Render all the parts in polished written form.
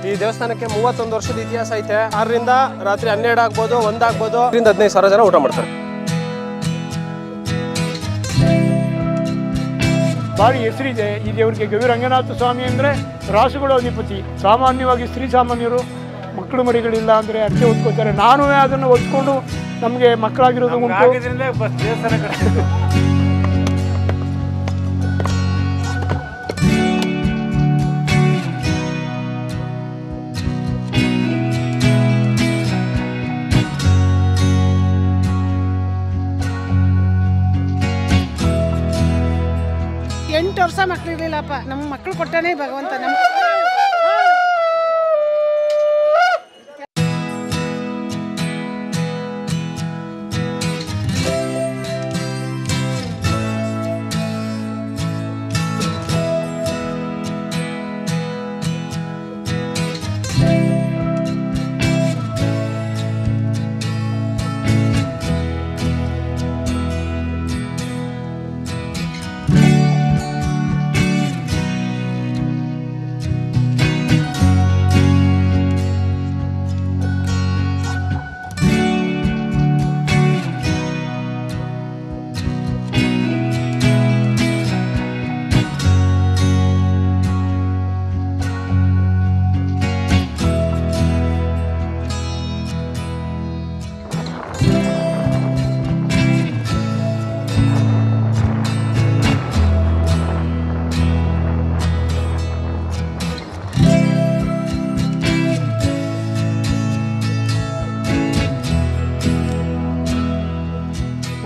ಈ ದೇವಸ್ಥಾನಕ್ಕೆ 31 ವರ್ಷದ ಇತಿಹಾಸ ಐತೆ. 6ರಿಂದ ರಾತ್ರಿ 12 ಆಗ್ಬೋದು, 1 ಆಗ್ಬೋದು, 15,000 ಜನ ಊಟ ಮಾಡ್ತಾರೆ. ಭಾರಿ ಹೆಸರಿದೆ ಈ ದೇವರಿಗೆ. ಗವಿ ರಂಗನಾಥ ಸ್ವಾಮಿ ಅಂದರೆ ರಾಸುಗಳ ಅಧಿಪತಿ. ಸಾಮಾನ್ಯವಾಗಿ ಸ್ತ್ರೀ ಸಾಮಾನ್ಯರು ಮಕ್ಕಳು ಮರಿಗಳಿಲ್ಲ ಅಂದರೆ ಅರ್ಕೆ ಹೊತ್ಕೋತಾರೆ. ನಾನು ಅದನ್ನು ಹೊತ್ಕೊಂಡು ನಮಗೆ ಮಕ್ಕಳಾಗಿರೋದು ಉಂಟು. ದೇವಸ್ಥಾನ ಕಟ್ಟಿದ್ದು 8 ವರ್ಷ ಮಕ್ಕಳಿರ್ಲಿಲ್ಲಪ್ಪ. ನಮ್ಮ ಮಕ್ಕಳು ಕೊಟ್ಟಾನೆ ಭಗವಂತ. ನಮ್ಮ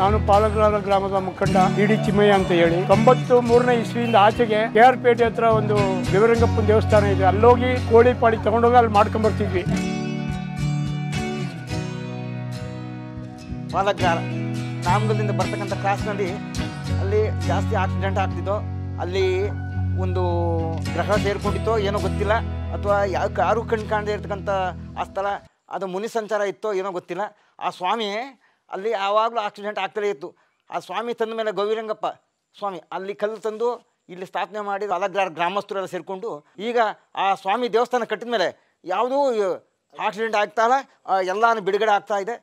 ನಾನು ಪಾಲಗ್ರಾರ ಗ್ರಾಮದ ಮುಖಂಡ ಇಡಿ ಚಿಮ್ಮಯ್ಯ ಅಂತ ಹೇಳಿ. 93ನೇ ಇಸ್ವಿಯಿಂದ ಆಚೆಗೆ KR ಪೇಟೆ ಹತ್ರ ಒಂದು ದೇವರಂಗಪ್ಪನ ದೇವಸ್ಥಾನ ಇದೆ. ಅಲ್ಲೋಗಿ ಕೋಳಿ ಪಾಡಿ ತಗೊಂಡೋಗಿ ಅಲ್ಲಿ ಮಾಡ್ಕೊಂಡ್ ಬರ್ತಿದ್ವಿ. ಪಾಲಗ್ರಾರ ನಾಮಗಲದಿಂದ ಬರ್ತಕ್ಕಂಥ ಕ್ರಾಸ್ನಲ್ಲಿ ಅಲ್ಲಿ ಜಾಸ್ತಿ ಆಕ್ಸಿಡೆಂಟ್ ಆಗ್ತಿದ್ದೋ, ಅಲ್ಲಿ ಒಂದು ಗ್ರಹ ಸೇರ್ಕೊಂಡಿತ್ತೋ ಏನೋ ಗೊತ್ತಿಲ್ಲ, ಅಥವಾ ಯಾರು ಕಣ್ ಕಾಣದೇ ಇರ್ತಕ್ಕಂಥ ಆ ಸ್ಥಳ ಅದು ಮುನಿ ಸಂಚಾರ ಇತ್ತೋ ಏನೋ ಗೊತ್ತಿಲ್ಲ. ಆ ಸ್ವಾಮಿ ಅಲ್ಲಿ ಯಾವಾಗಲೂ ಆಕ್ಸಿಡೆಂಟ್ ಆಗ್ತಲೇ ಇತ್ತು. ಆ ಸ್ವಾಮಿ ತಂದ ಮೇಲೆ ಗವಿರಂಗಪ್ಪ ಸ್ವಾಮಿ ಅಲ್ಲಿ ಕಲ್ಲು ತಂದು ಇಲ್ಲಿ ಸ್ಥಾಪನೆ ಮಾಡಿ ಪಾಲಗ್ರಾರ ಗ್ರಾಮಸ್ಥರೆಲ್ಲ ಸೇರಿಕೊಂಡು ಈಗ ಆ ಸ್ವಾಮಿ ದೇವಸ್ಥಾನ ಕಟ್ಟಿದ ಮೇಲೆ ಯಾವುದೂ ಆಕ್ಸಿಡೆಂಟ್ ಆಗ್ತಾ ಇಲ್ಲ, ಎಲ್ಲಾನು ಬಿಡುಗಡೆ ಆಗ್ತಾ ಇದೆ.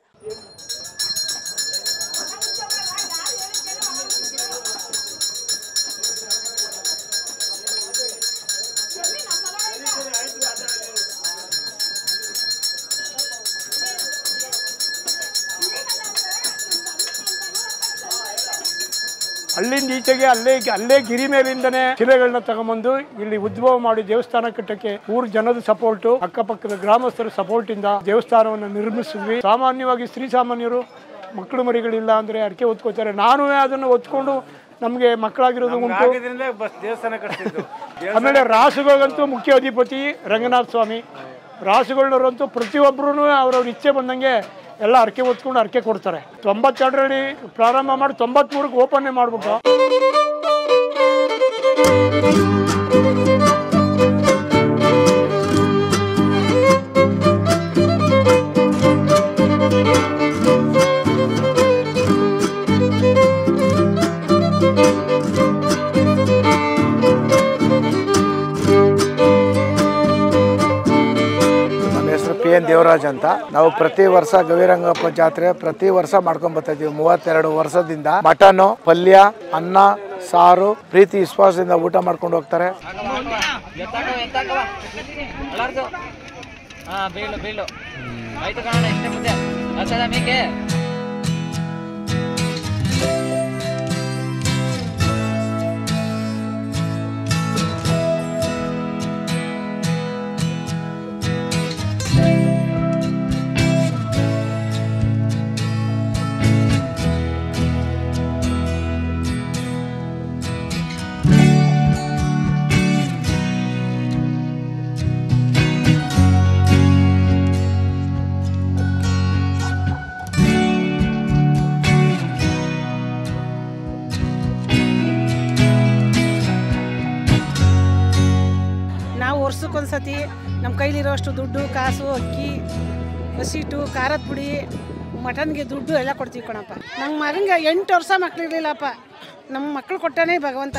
ಅಲ್ಲಿಂದ ಈಚೆಗೆ ಅಲ್ಲೇ ಗಿರಿ ಮೇಲಿಂದನೇ ಶಿಲೆಗಳನ್ನ ತಗೊಂಬಂದು ಇಲ್ಲಿ ಉದ್ಭವ ಮಾಡಿ ದೇವಸ್ಥಾನ ಕಟ್ಟಕ್ಕೆ ಊರ್ ಜನದ ಸಪೋರ್ಟು, ಅಕ್ಕಪಕ್ಕದ ಗ್ರಾಮಸ್ಥರ ಸಪೋರ್ಟ್ ಇಂದ ದೇವಸ್ಥಾನವನ್ನು ನಿರ್ಮಿಸಿದ್ವಿ. ಸಾಮಾನ್ಯವಾಗಿ ಸ್ತ್ರೀ ಸಾಮಾನ್ಯರು ಮಕ್ಕಳು ಮರಿಗಳಿಲ್ಲ ಅಂದ್ರೆ ಅರ್ಕೆ ಹೊತ್ಕೋತಾರೆ. ನಾನು ಅದನ್ನು ಹೊತ್ಕೊಂಡು ನಮ್ಗೆ ಮಕ್ಕಳಾಗಿರೋದು ಉಂಟು. ದೇವಸ್ಥಾನ ಕಟ್ಟಿದ್ದು. ಆಮೇಲೆ ರಾಸುಗಳಿಗಂತೂ ಮುಖ್ಯ ಅಧಿಪತಿ ರಂಗನಾಥ ಸ್ವಾಮಿ. ರಾಸುಗಳನ್ನವರಂತೂ ಪ್ರತಿಯೊಬ್ಬರೂ ಅವ್ರವ್ರ ಇಚ್ಛೆ ಬಂದಂಗೆ ಎಲ್ಲ ಅರ್ಕೆ ಹೊತ್ಕೊಂಡು ಅರ್ಕೆ ಕೊಡ್ತಾರೆ. 92ರಲ್ಲಿ ಪ್ರಾರಂಭ ಮಾಡಿ 93ಕ್ಕೆ ಓಪನ್ ಮಾಡ್ಬಿಟ್ಟು PN ದೇವರಾಜ್ ಅಂತ. ನಾವು ಪ್ರತಿ ವರ್ಷ ಗವಿರಂಗಪ್ಪ ಜಾತ್ರೆ ಪ್ರತಿ ವರ್ಷ ಮಾಡ್ಕೊಂಡ್ ಬರ್ತಾ ಇದೀವಿ. 32 ವರ್ಷದಿಂದ ಮಟನ್, ಪಲ್ಯ, ಅನ್ನ, ಸಾರು ಪ್ರೀತಿ ವಿಶ್ವಾಸದಿಂದ ಊಟ ಮಾಡ್ಕೊಂಡು ಹೋಗ್ತಾರೆ. ವರ್ಷಕ್ಕೊಂದ್ಸತಿ ನಮ್ಮ ಕೈಲಿರೋಷ್ಟು ದುಡ್ಡು, ಕಾಸು, ಅಕ್ಕಿ, ಹಸಿಟ್ಟು, ಖಾರದ ಪುಡಿ, ಮಟನ್ಗೆ ದುಡ್ಡು ಎಲ್ಲ ಕೊಡ್ತೀವಿ ಕಣಪ್ಪ. ನಮ್ಮ ಮಗನಿಗೆ 8 ವರ್ಷ ಮಕ್ಕಳಿರ್ಲಿಲ್ಲಪ್ಪ. ನಮ್ಮ ಮಕ್ಕಳು ಕೊಟ್ಟಾನೆ ಭಗವಂತ.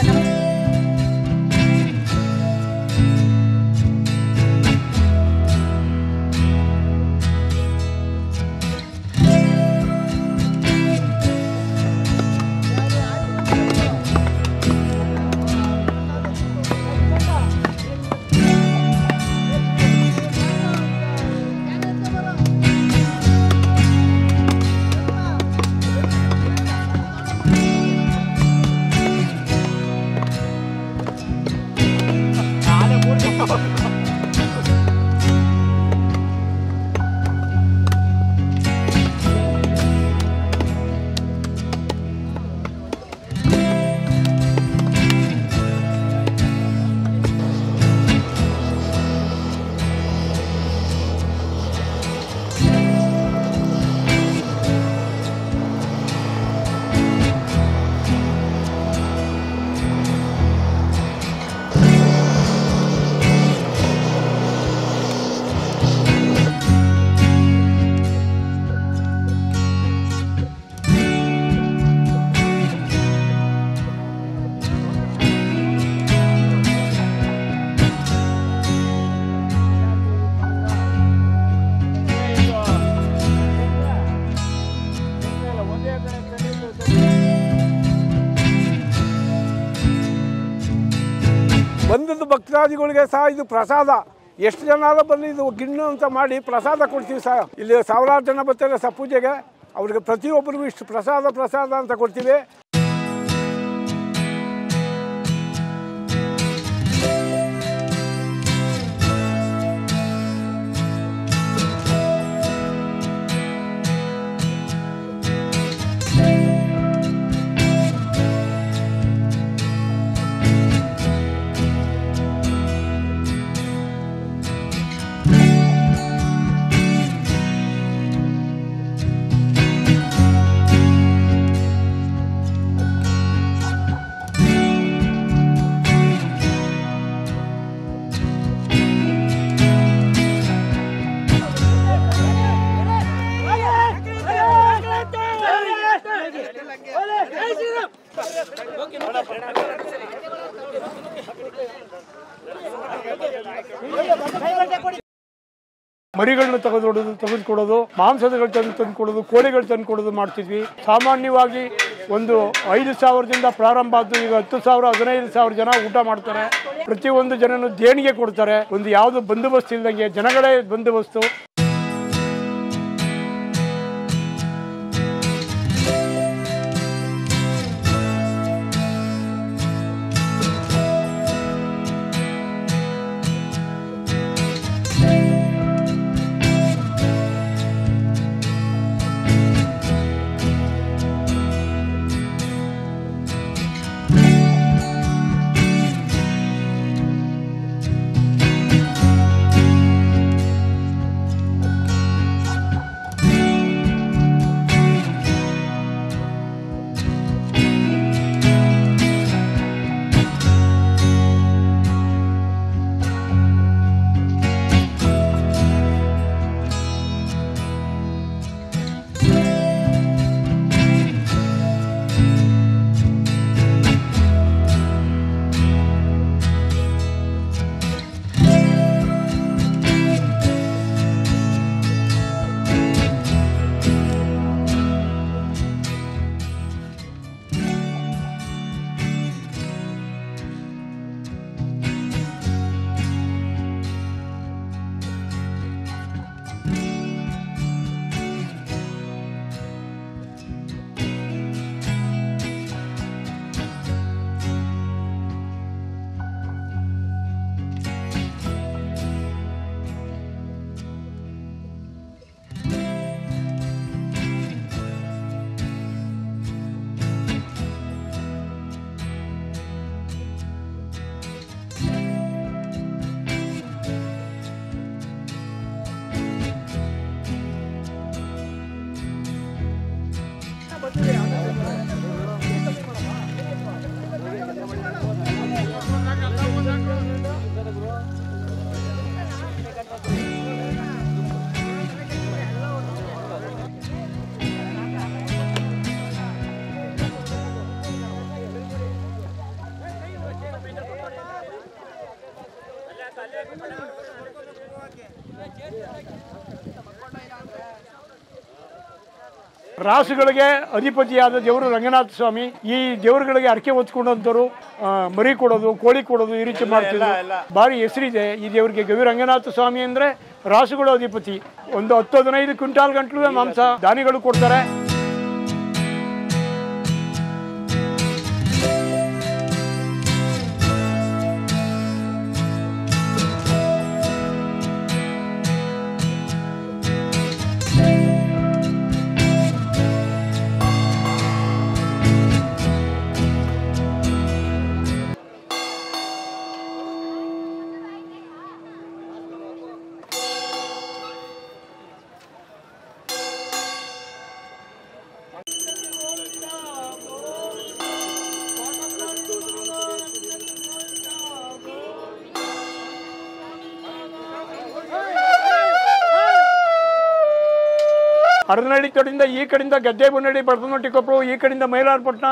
ಬಂದದ್ದು ಭಕ್ತಾದಿಗಳಿಗೆ ಸಹ ಇದು ಪ್ರಸಾದ. ಎಷ್ಟು ಜನ ಬಂದು ಇದು ಗಿಣ್ಣು ಅಂತ ಮಾಡಿ ಪ್ರಸಾದ ಕೊಡ್ತೀವಿ ಸಹ. ಇಲ್ಲಿ ಸಾವಿರಾರು ಜನ ಬರ್ತಾರೆ ಸಹ ಪೂಜೆಗೆ. ಅವ್ರಿಗೆ ಪ್ರತಿಯೊಬ್ಬರಿಗೂ ಇಷ್ಟು ಪ್ರಸಾದ ಅಂತ ಕೊಡ್ತೀವಿ. ಮರಿಗಳನ್ನ ತೆಗೆದುಕೊಡೋದು, ಮಾಂಸಗಳು ತಂದುಕೊಡೋದು, ಕೋಳಿಗಳು ತಂದುಕೊಡೋದು ಮಾಡ್ತಿದ್ವಿ. ಸಾಮಾನ್ಯವಾಗಿ ಒಂದು 5,000ದಿಂದ ಪ್ರಾರಂಭ ಆದ್ದು ಈಗ 10,000 15,000 ಜನ ಊಟ ಮಾಡ್ತಾರೆ. ಪ್ರತಿಯೊಂದು ಜನನು ದೇಣಿಗೆ ಕೊಡ್ತಾರೆ. ಒಂದು ಯಾವುದು ಬಂದೋಬಸ್ತ್ ಇಲ್ದಂಗೆ ಜನಗಳೇ ಬಂದೋಬಸ್ತು. ರಾಸುಗಳಿಗೆ ಅಧಿಪತಿಯಾದ ದೇವರು ರಂಗನಾಥ ಸ್ವಾಮಿ. ಈ ದೇವರುಗಳಿಗೆ ಅರಕೆ ಹೊತ್ಕೊಂಡಂತವರು ಮರಿ ಕೊಡೋದು, ಕೋಳಿ ಕೊಡೋದು ಈ ರೀತಿ ಮಾಡ್ತಿದ್ರು. ಭಾರಿ ಹೆಸರಿದೆ ಈ ದೇವರಿಗೆ. ಗವಿ ರಂಗನಾಥ ಸ್ವಾಮಿ ಅಂದ್ರೆ ರಾಸುಗಳು ಅಧಿಪತಿ. ಒಂದು 10-15 ಕ್ವಿಂಟಾಲ್ ಗಂಟಲು ಮಾಂಸ ದಾನಿಗಳು ಕೊಡ್ತಾರೆ. ಹರದನಹಳ್ಳಿ ತೊಡಿಂದ ಈ ಕಡೆಯಿಂದ ಗದ್ದೆಬೊನ್ನಹಳ್ಳಿ, ಬಡಪನಮಟ್ಟಿ ಕೊಪ್ಪಳು, ಈ ಕಡೆಯಿಂದ ಮೈಲಾರಪಟ್ಟಣ,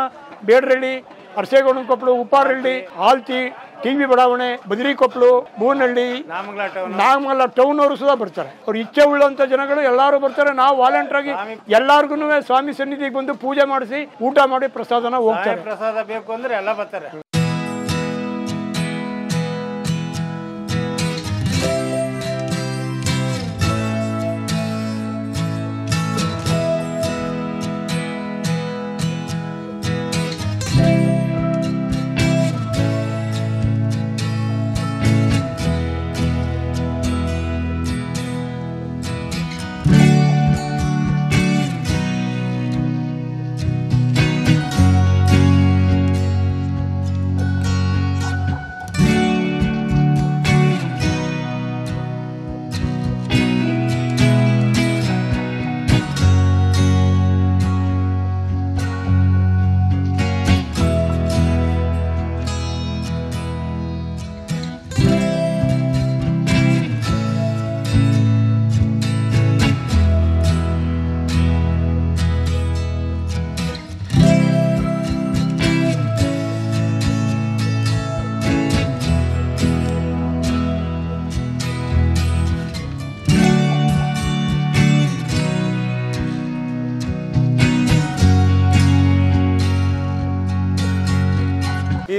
ಬೇಡ್ರಹಳ್ಳಿ, ಅರಸೇಗೌಡನ ಕೊಪ್ಪಳು, ಉಪ್ಪಾರಹಳ್ಳಿ, ಆಲ್ತಿ, ಟಿವಿ ಬಡಾವಣೆ, ಬದಿರಿ ಕೊಪ್ಪಳು, ಬೂನಹಳ್ಳಿ, ನಾಗಮಂಗಲ ಟೌನ್ ಅವರು ಸಹ ಬರ್ತಾರೆ. ಅವ್ರು ಇಚ್ಛೆ ಉಳ್ಳಂತ ಜನಗಳು ಎಲ್ಲರೂ ಬರ್ತಾರೆ. ನಾವು ವಾಲಂಟಿಯರ್ ಆಗಿ ಎಲ್ಲಾರ್ಗು ಸ್ವಾಮಿ ಸನ್ನಿಧಿಗೆ ಬಂದು ಪೂಜೆ ಮಾಡಿಸಿ ಊಟ ಮಾಡಿ ಪ್ರಸಾದನ ಹೋಗ್ತಾರೆ. ಪ್ರಸಾದ ಬೇಕು ಅಂದ್ರೆ ಎಲ್ಲ ಬರ್ತಾರೆ.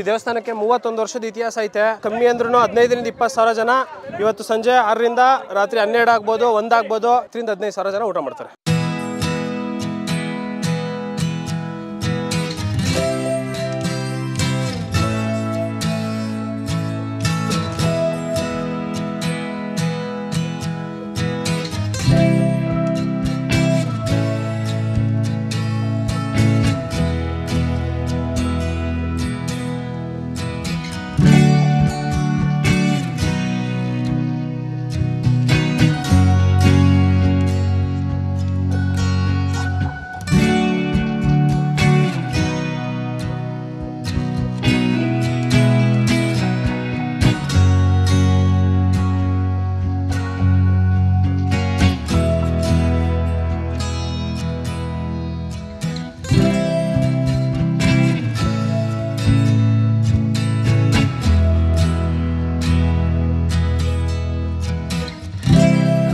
ದೇವಸ್ಥಾನಕ್ಕೆ 31 ವರ್ಷದ ಇತಿಹಾಸ ಐತೆ. ಕಮ್ಮಿ ಅಂದ್ರೂ 15ರಿಂದ 20 ಸಾವಿರ ಜನ ಇವತ್ತು ಸಂಜೆ 6ರಿಂದ ರಾತ್ರಿ 12 ಆಗ್ಬೋದು, 1 ಆಗ್ಬೋದು, 10ರಿಂದ 15 ಸಾವಿರ ಜನ ಊಟ ಮಾಡ್ತಾರೆ.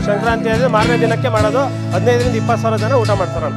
ಸಂಕ್ರಾಂತಿ ಅಂದರೆ ಮಾರನೇ ದಿನಕ್ಕೆ ಮಾಡೋದು. 15ರಿಂದ 20 ಸಾವಿರ ಜನ ಊಟ ಮಾಡ್ತಾರೆ.